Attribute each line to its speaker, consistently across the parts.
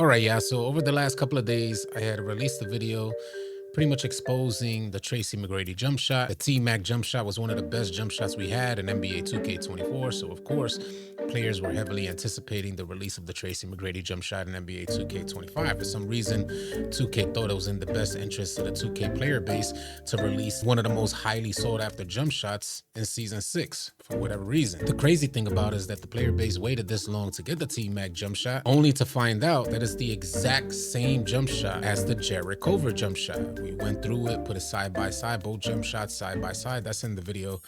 Speaker 1: All right, yeah. So over the last couple of days, I had released a video pretty much exposing the Tracy McGrady jump shot. The T-Mac jump shot was one of the best jump shots we had in NBA 2K24. So of course, players were heavily anticipating the release of the Tracy McGrady jump shot in NBA 2K25. For some reason, 2K thought it was in the best interest of the 2K player base to release one of the most highly sought after jump shots in season 6 for whatever reason. The crazy thing about it is that the player base waited this long to get the T-Mac jump shot, only to find out that it's the exact same jump shot as the Jarrett Culver jump shot. We went through it, put it side by side, both jump shots side by side. That's in the video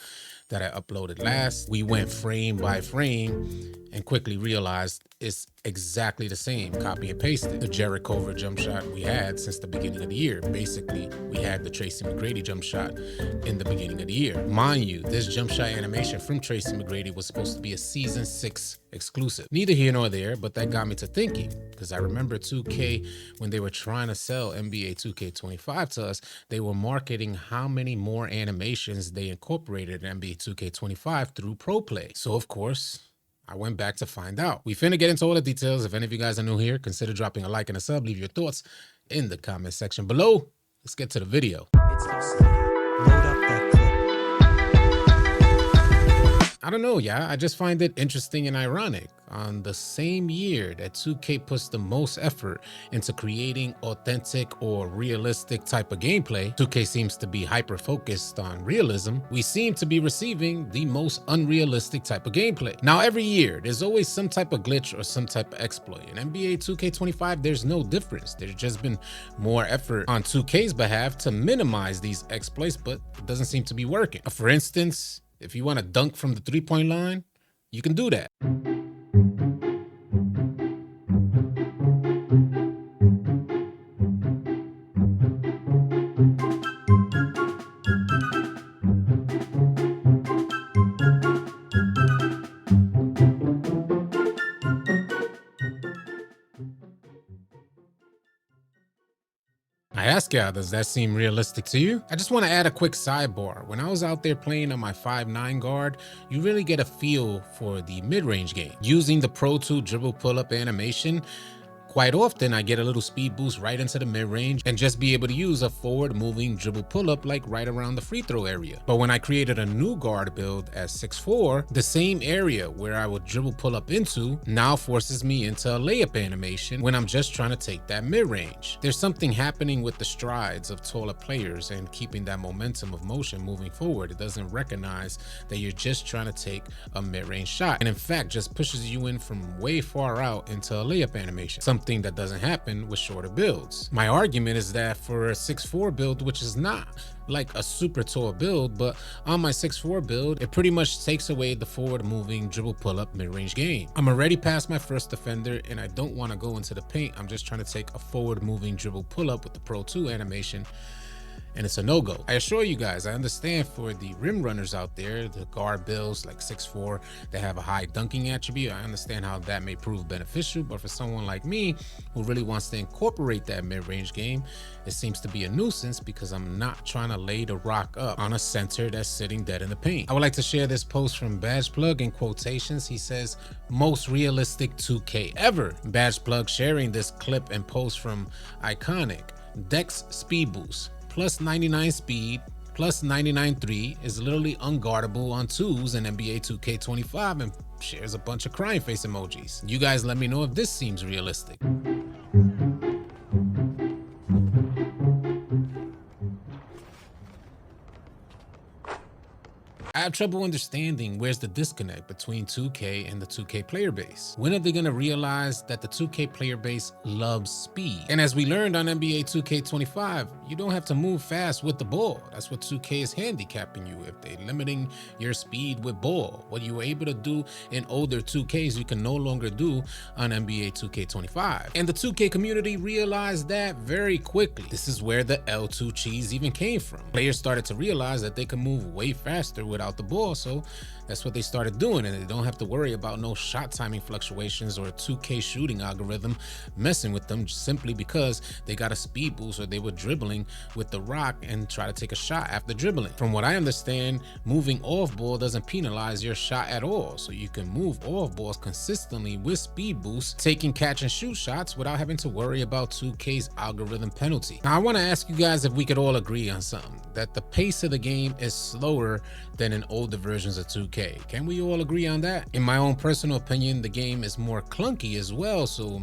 Speaker 1: that I uploaded last. We went frame by frame and quickly realized it's exactly the same, copy and pasted. The Jarrett Culver jump shot we had since the beginning of the year. Basically, we had the Tracy McGrady jump shot in the beginning of the year. Mind you, this jump shot animation from Tracy McGrady was supposed to be a season 6 exclusive. Neither here nor there, but that got me to thinking, because I remember 2K, when they were trying to sell NBA 2K25 to us, they were marketing how many more animations they incorporated in NBA 2K25 through Proplay. So of course, I went back to find out. We finna get into all the details. If any of you guys are new here, consider dropping a like and a sub. Leave your thoughts in the comment section below. Let's get to the video.
Speaker 2: It's AllCity. Load up that clip.
Speaker 1: I don't know, yeah. I just find it interesting and ironic. On the same year that 2K puts the most effort into creating authentic or realistic type of gameplay, 2K seems to be hyper-focused on realism. We seem to be receiving the most unrealistic type of gameplay. Now, every year, there's always some type of glitch or some type of exploit. In NBA 2K25, there's no difference. There's just been more effort on 2K's behalf to minimize these exploits, but it doesn't seem to be working. For instance, if you want to dunk from the three-point line, you can do that. I ask y'all, does that seem realistic to you? I just want to add a quick sidebar. When I was out there playing on my 5'9" guard, you really get a feel for the mid-range game. Using the Pro 2 dribble pull-up animation, quite often I get a little speed boost right into the mid-range and just be able to use a forward-moving dribble pull-up like right around the free throw area. But when I created a new guard build at 6'4", the same area where I would dribble pull-up into now forces me into a layup animation when I'm just trying to take that mid-range. There's something happening with the strides of taller players and keeping that momentum of motion moving forward. It doesn't recognize that you're just trying to take a mid-range shot, and in fact just pushes you in from way far out into a layup animation. Something that doesn't happen with shorter builds. My argument is that for a 6'4" build, which is not like a super tall build, but on my 6'4" build, it pretty much takes away the forward moving dribble pull-up mid-range game. I'm already past my first defender and I don't want to go into the paint. I'm just trying to take a forward moving dribble pull-up with the Pro 2 animation, and it's a no-go. I assure you guys, I understand for the rim runners out there, the guard builds like 6'4", they have a high dunking attribute. I understand how that may prove beneficial, but for someone like me who really wants to incorporate that mid-range game, it seems to be a nuisance because I'm not trying to lay the rock up on a center that's sitting dead in the paint. I would like to share this post from Badge Plug in quotations. He says, "Most realistic 2K ever." Badge Plug sharing this clip and post from Iconic. Dex speed boost. Plus 99 speed, plus 99 3 is literally unguardable on 2s in NBA 2K25 and shares a bunch of crying face emojis. You guys let me know if this seems realistic. I have trouble understanding where's the disconnect between 2K and the 2K player base. When are they going to realize that the 2K player base loves speed? And as we learned on NBA 2K25, you don't have to move fast with the ball. That's what 2K is handicapping you if they're limiting your speed with ball. What you were able to do in older 2Ks, you can no longer do on NBA 2K25. And the 2K community realized that very quickly. This is where the L2 cheese even came from. Players started to realize that they can move way faster without without the ball. So that's what they started doing, and they don't have to worry about no shot timing fluctuations or a 2K shooting algorithm messing with them simply because they got a speed boost or they were dribbling with the rock and try to take a shot after dribbling. From what I understand, moving off ball doesn't penalize your shot at all, so you can move off balls consistently with speed boost, taking catch and shoot shots without having to worry about 2K's algorithm penalty. Now I want to ask you guys if we could all agree on something, that the pace of the game is slower than in older versions of 2K. Can we all agree on that? In my own personal opinion, the game is more clunky as well, so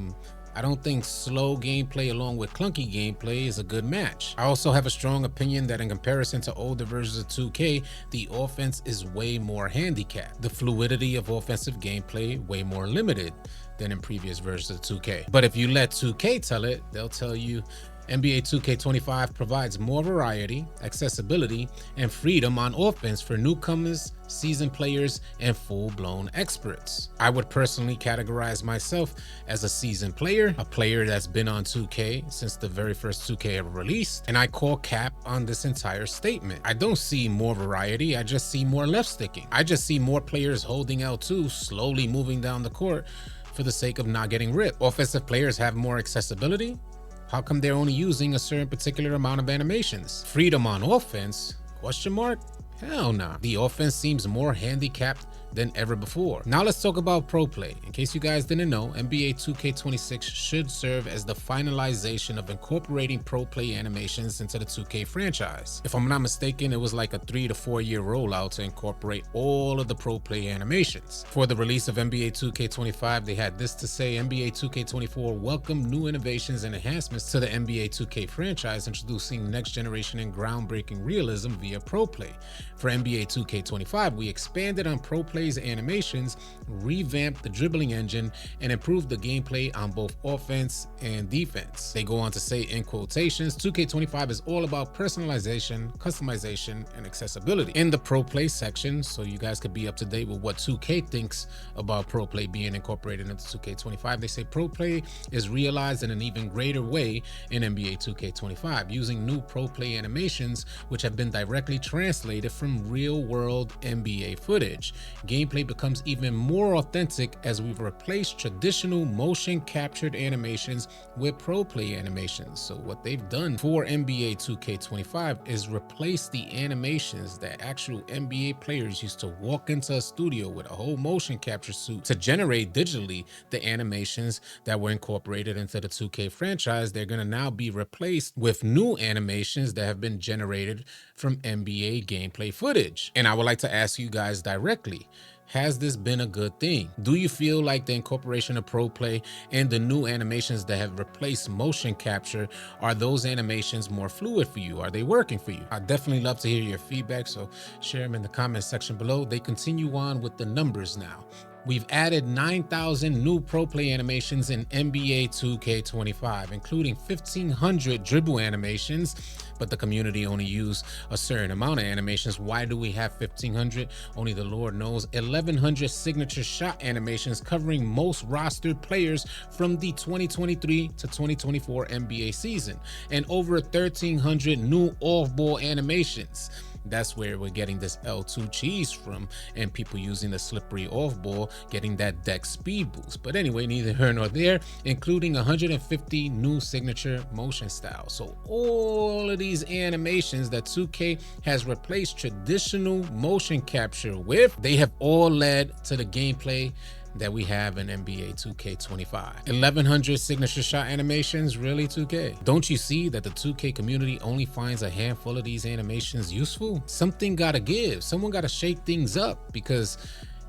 Speaker 1: I don't think slow gameplay along with clunky gameplay is a good match. I also have a strong opinion that in comparison to older versions of 2K, the offense is way more handicapped. The fluidity of offensive gameplay way more limited than in previous versions of 2K. But if you let 2K tell it, they'll tell you NBA 2K25 provides more variety, accessibility, and freedom on offense for newcomers, seasoned players, and full-blown experts. I would personally categorize myself as a seasoned player, a player that's been on 2K since the very first 2K ever released, and I call cap on this entire statement. I don't see more variety, I just see more left sticking. I just see more players holding L2, slowly moving down the court for the sake of not getting ripped. Offensive players have more accessibility. How come they're only using a certain particular amount of animations? Freedom on offense? Question mark? Hell nah. The offense seems more handicapped than ever before. Now let's talk about Proplay. In case you guys didn't know, NBA 2K26 should serve as the finalization of incorporating Proplay animations into the 2K franchise. If I'm not mistaken, it was like a 3 to 4 year rollout to incorporate all of the Proplay animations. For the release of NBA 2K25, they had this to say: NBA 2K24 welcomed new innovations and enhancements to the NBA 2K franchise, introducing next generation and groundbreaking realism via Proplay. For NBA 2K25, we expanded on Proplay's animations, revamped the dribbling engine, and improved the gameplay on both offense and defense. They go on to say, in quotations, 2K25 is all about personalization, customization, and accessibility. In the Proplay section, so you guys could be up to date with what 2K thinks about Proplay being incorporated into 2K25, they say Proplay is realized in an even greater way in NBA 2K25, using new Proplay animations which have been directly translated from real-world NBA footage. Gameplay becomes even more authentic as we've replaced traditional motion captured animations with Proplay animations. So what they've done for NBA 2K25 is replace the animations that actual NBA players used to walk into a studio with a whole motion capture suit to generate digitally the animations that were incorporated into the 2K franchise. They're going to now be replaced with new animations that have been generated from NBA gameplay footage. And I would like to ask you guys directly, has this been a good thing? Do you feel like the incorporation of Proplay and the new animations that have replaced motion capture, are those animations more fluid for you? Are they working for you? I'd definitely love to hear your feedback, so share them in the comments section below. They continue on with the numbers now. We've added 9,000 new Proplay animations in NBA 2K25, including 1,500 dribble animations, but the community only used a certain amount of animations. Why do we have 1,500? Only the Lord knows. 1,100 signature shot animations covering most rostered players from the 2023 to 2024 NBA season, and over 1,300 new off-ball animations. That's where we're getting this L2 cheese from, and people using the slippery off ball, getting that deck speed boost. But anyway, neither here nor there, including 150 new signature motion styles. So all of these animations that 2K has replaced traditional motion capture with, they have all led to the gameplay that we have in NBA 2K25. 1,100 signature shot animations, really 2K? Don't you see that the 2K community only finds a handful of these animations useful? Something gotta give, someone gotta shake things up, because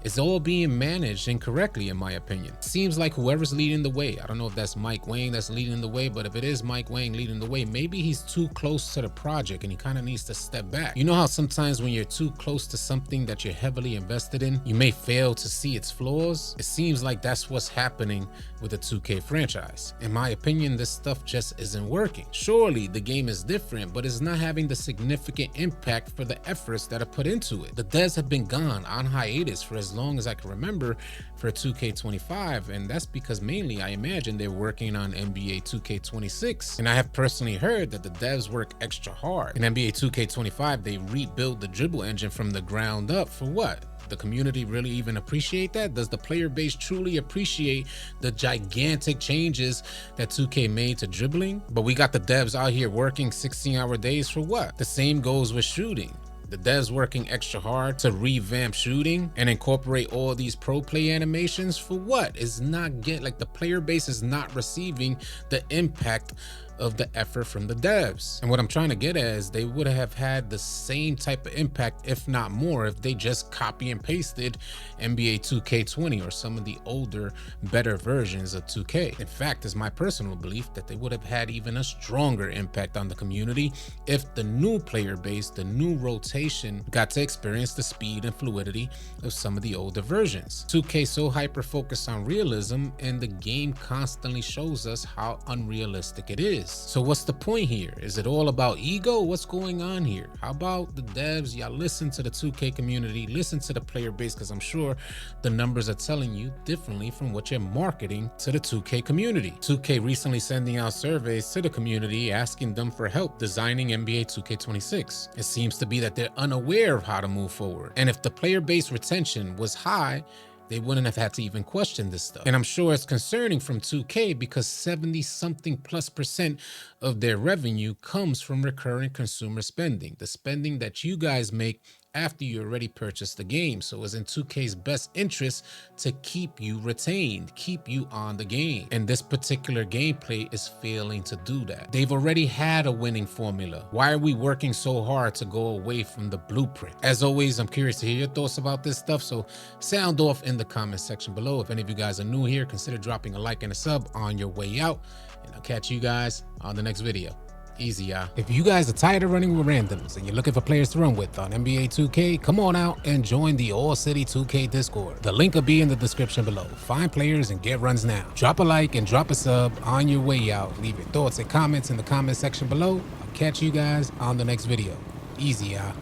Speaker 1: it's all being managed incorrectly, in my opinion. Seems like whoever's leading the way, I don't know if that's Mike Wang that's leading the way, but if it is Mike Wang leading the way, maybe he's too close to the project and he kind of needs to step back. You know how sometimes when you're too close to something that you're heavily invested in, you may fail to see its flaws? It seems like that's what's happening with the 2K franchise. In my opinion, this stuff just isn't working. Surely the game is different, but it's not having the significant impact for the efforts that are put into it. The devs have been gone on hiatus for as as long as I can remember for 2K25, and that's because mainly I imagine they're working on NBA 2K26. And I have personally heard that the devs work extra hard. In NBA 2K25, they rebuilt the dribble engine from the ground up. For what? The community really even appreciate that? Does the player base truly appreciate the gigantic changes that 2K made to dribbling? But we got the devs out here working 16-hour days for what? The same goes with shooting. The devs working extra hard to revamp shooting and incorporate all these pro play animations for what? It's not the player base is not receiving the impact of the effort from the devs. And what I'm trying to get at is they would have had the same type of impact, if not more, if they just copy and pasted NBA 2K20 or some of the older, better versions of 2K. In fact, it's my personal belief that they would have had even a stronger impact on the community if the new player base, the new rotation, got to experience the speed and fluidity of some of the older versions. 2K so hyper focused on realism, and the game constantly shows us how unrealistic it is. So what's the point here? Is it all about ego? What's going on here? How about the devs? Y'all listen to the 2K community, listen to the player base, because I'm sure the numbers are telling you differently from what you're marketing to the 2K community. 2K recently sending out surveys to the community asking them for help designing NBA 2K26. It seems to be that they're unaware of how to move forward. And if the player base retention was high, they wouldn't have had to even question this stuff. And I'm sure it's concerning from 2K because 70-something+% of their revenue comes from recurring consumer spending, the spending that you guys make after you already purchased the game. So it's in 2K's best interest to keep you retained, keep you on the game. And this particular gameplay is failing to do that. They've already had a winning formula. Why are we working so hard to go away from the blueprint? As always, I'm curious to hear your thoughts about this stuff, so sound off in the comment section below. If any of you guys are new here, consider dropping a like and a sub on your way out, and I'll catch you guys on the next video. Easy, y'all. If you guys are tired of running with randoms and you're looking for players to run with on NBA 2K, come on out and join the AllCity 2K Discord. The link will be in the description below. Find players and get runs now. Drop a like and drop a sub on your way out. Leave your thoughts and comments in the comment section below. I'll catch you guys on the next video. Easy, y'all.